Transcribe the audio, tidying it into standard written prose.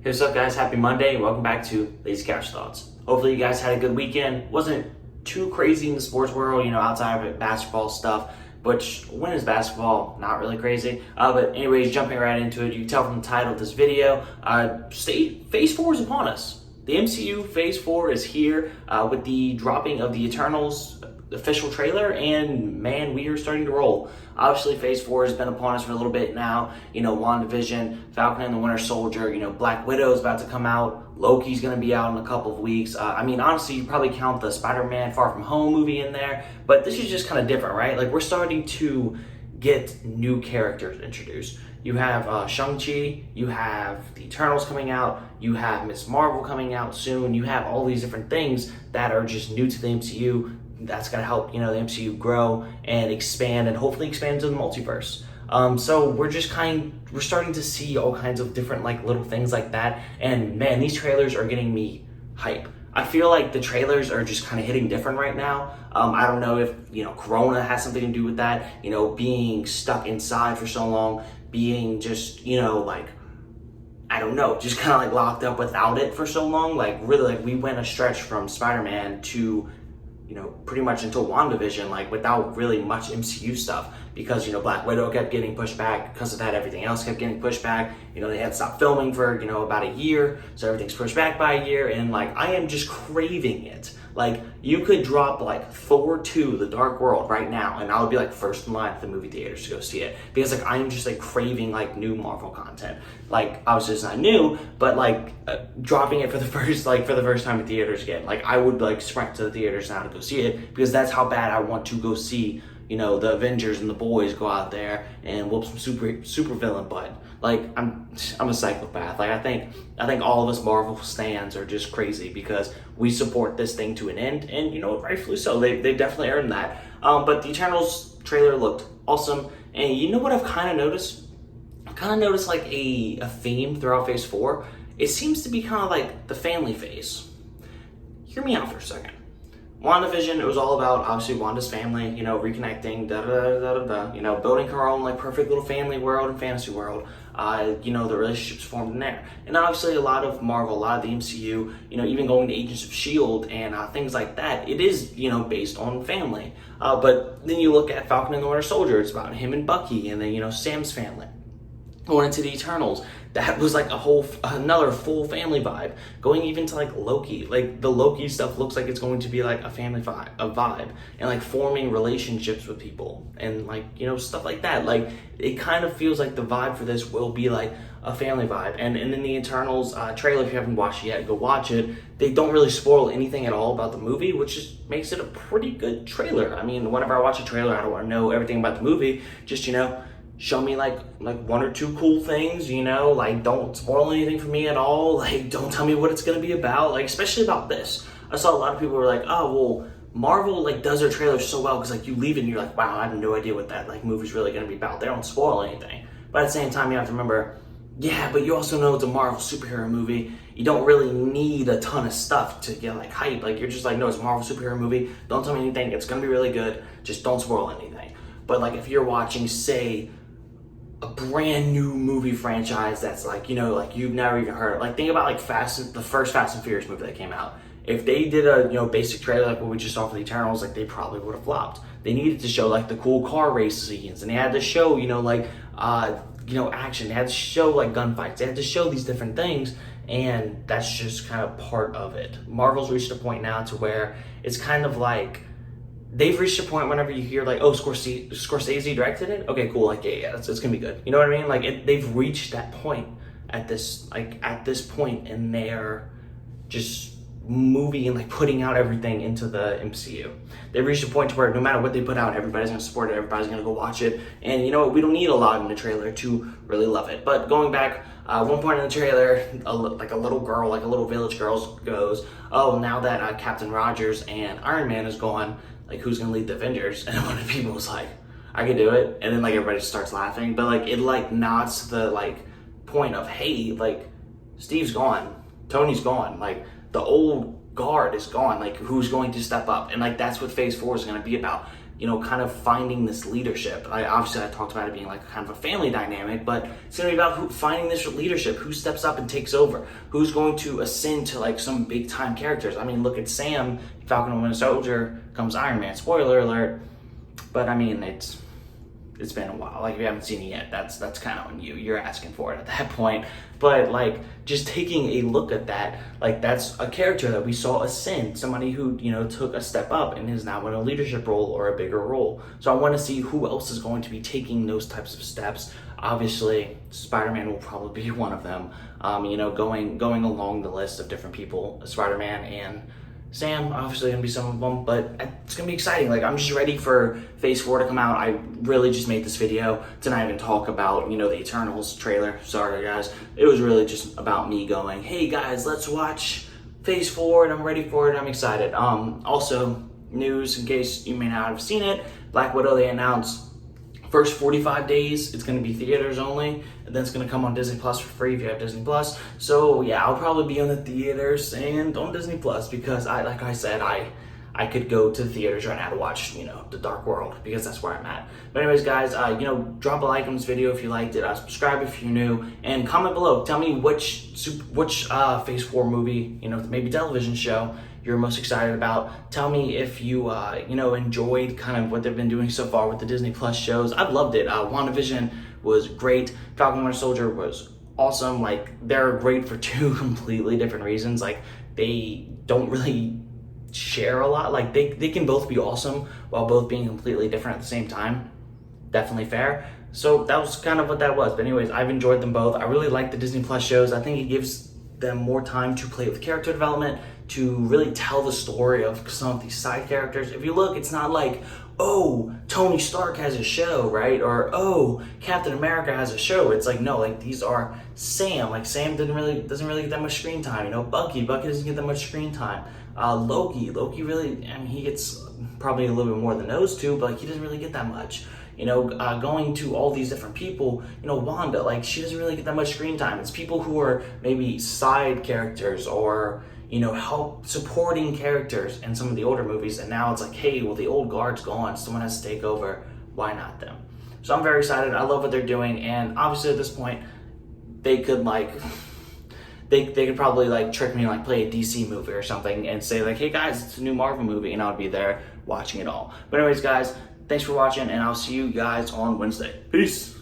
Hey, what's up, guys? Happy Monday, and welcome back to Lazy Couch Thoughts. Hopefully you guys had a good weekend. Wasn't too crazy in the sports world, outside of basketball stuff, which, when is basketball? Not really crazy. But anyways, jumping right into it, you can tell from the title of this video, Phase 4 is upon us. The MCU Phase 4 is here with the dropping of the Eternals official trailer, and man, we are starting to roll. Obviously, Phase 4 has been upon us for a little bit now. WandaVision, Falcon and the Winter Soldier, Black Widow is about to come out. Loki's going to be out in a couple of weeks. Honestly, you probably count the Spider-Man Far From Home movie in there, but this is just kind of different, right? Like, we're starting to get new characters introduced. You have Shang-Chi, you have the Eternals coming out, you have Ms. Marvel coming out soon, you have all these different things that are just new to the MCU. That's going to help, the MCU grow and expand, and hopefully expand into the multiverse. So we're starting to see all kinds of different little things like that. And man, these trailers are getting me hype. I feel like the trailers are just kind of hitting different right now. I don't know if, Corona has something to do with that, being stuck inside for so long, being just, I don't know, just kind of locked up without it for so long. Really, we went a stretch from Spider-Man to, pretty much until WandaVision, without really much MCU stuff, because, Black Widow kept getting pushed back. Because of that, everything else kept getting pushed back. They had to stop filming for, about a year, so everything's pushed back by a year, and, I am just craving it. You could drop, Thor 2, The Dark World right now, and I would be, first in line at the movie theaters to go see it, because, I am just, craving, new Marvel content. Obviously it's not new, but, dropping it for the first time in theaters again. I would, sprint to the theaters now to go see it, because that's how bad I want to go see, the Avengers and the boys go out there and whoop some super villain butt. I'm a psychopath. I think all of us Marvel stands are just crazy, because we support this thing to an end, and rightfully so. They definitely earned that. But the Eternals trailer looked awesome, and you know what I've kind of noticed? I've kind of noticed a theme throughout Phase 4. It seems to be kind of the family phase. Hear me out for a second. WandaVision, it was all about, obviously, Wanda's family, reconnecting, building her own, perfect little family world and fantasy world. The relationships formed in there. And obviously, a lot of Marvel, a lot of the MCU, even going to Agents of S.H.I.E.L.D. and things like that, it is, based on family. But then you look at Falcon and the Winter Soldier, it's about him and Bucky, and then, Sam's family. Going into the Eternals, that was another full family vibe. Going even to Loki, the Loki stuff looks like it's going to be a family vibe, and forming relationships with people, and stuff like that. It kind of feels like the vibe for this will be a family vibe. And in the Eternals trailer, if you haven't watched it yet, go watch it. They don't really spoil anything at all about the movie, which just makes it a pretty good trailer. Whenever I watch a trailer, I don't want to know everything about the movie. Just show me one or two cool things, don't spoil anything for me at all. Don't tell me what it's gonna be about, especially about this. I saw a lot of people were oh, well, Marvel does their trailers so well, because you leave it and you're wow, I have no idea what that movie's really gonna be about. They don't spoil anything. But at the same time, you have to remember, yeah, but you also know it's a Marvel superhero movie. You don't really need a ton of stuff to get hype. You're just no, it's a Marvel superhero movie. Don't tell me anything. It's gonna be really good. Just don't spoil anything. But if you're watching, say, a brand new movie franchise that's you've never even heard of. Think about the first Fast and Furious movie that came out. If they did a basic trailer what we just saw for the Eternals, they probably would have flopped. They needed to show the cool car race scenes, and they had to show action. They had to show gunfights. They had to show these different things, and that's just kind of part of it. Marvel's reached a point now to where it's kind of they've reached a point whenever you hear oh, Scorsese directed it. Okay, cool. Yeah, it's gonna be good. You know what I mean? They've reached that point at this point in their just movie and putting out everything into the MCU. They've reached a point to where no matter what they put out, everybody's gonna support it. Everybody's gonna go watch it. And you know what? We don't need a lot in the trailer to really love it. But going back, one point in the trailer, a little girl, a little village girl goes, "Oh, now that Captain Rogers and Iron Man is gone, who's gonna lead the Avengers?" And one of the people was I can do it. And then everybody starts laughing. But it nods to the point of, hey, Steve's gone, Tony's gone, the old guard is gone. Who's going to step up? And that's what Phase 4 is gonna be about. kind of finding this leadership. Obviously I talked about it being like kind of a family dynamic, but it's gonna be about finding this leadership, who steps up and takes over, who's going to ascend to like some big time characters. I mean, look at Sam, Falcon and Winter Soldier comes Iron Man, spoiler alert. But I mean, it's been a while. Like, if you haven't seen it yet, that's kind of on you. You're asking for it at that point. But like, just taking a look at that, like, that's a character that we saw ascend, somebody who took a step up and is now in a leadership role or a bigger role. So I want to see who else is going to be taking those types of steps. Obviously, Spider-Man will probably be one of them. Going along the list of different people, Spider-Man and Sam, obviously gonna be some of them, but it's gonna be exciting. Like, I'm just ready for Phase 4 to come out. I really just made this video to not even talk about, the Eternals trailer. Sorry guys. It was really just about me going, hey guys, let's watch Phase 4, and I'm ready for it, I'm excited. Also, news, in case you may not have seen it, Black Widow, they announced first 45 days, it's gonna be theaters only, and then it's gonna come on Disney Plus for free if you have Disney Plus. So yeah, I'll probably be on the theaters and on Disney Plus because like I said, I could go to the theaters right now to watch, The Dark World, because that's where I'm at. But anyways, guys, drop a like on this video if you liked it, subscribe if you're new, and comment below. Tell me which Phase 4 movie, maybe television show you're most excited about. Tell me if you, enjoyed kind of what they've been doing so far with the Disney Plus shows. I've loved it. WandaVision was great. Falcon and Winter Soldier was awesome. Like, they're great for two completely different reasons. Like, they don't really share a lot. Like, they can both be awesome while both being completely different at the same time. Definitely fair. So that was kind of what that was. But anyways, I've enjoyed them both. I really like the Disney Plus shows. I think it gives them more time to play with character development, to really tell the story of some of these side characters. If you look, it's not like, oh, Tony Stark has a show, right? Or, oh, Captain America has a show. It's like, no, like, these are Sam. Like, Sam doesn't really get that much screen time. Bucky doesn't get that much screen time. Loki really, I mean, he gets probably a little bit more than those two, but like, he doesn't really get that much. Going to all these different people, Wanda, like, she doesn't really get that much screen time. It's people who are maybe side characters or, help supporting characters in some of the older movies. And now it's like, hey, well, the old guard's gone. Someone has to take over. Why not them? So I'm very excited. I love what they're doing. And obviously at this point, they could they could probably like trick me and like play a DC movie or something and say like, hey guys, it's a new Marvel movie, and I'll be there watching it all. But anyways, guys, thanks for watching, and I'll see you guys on Wednesday. Peace.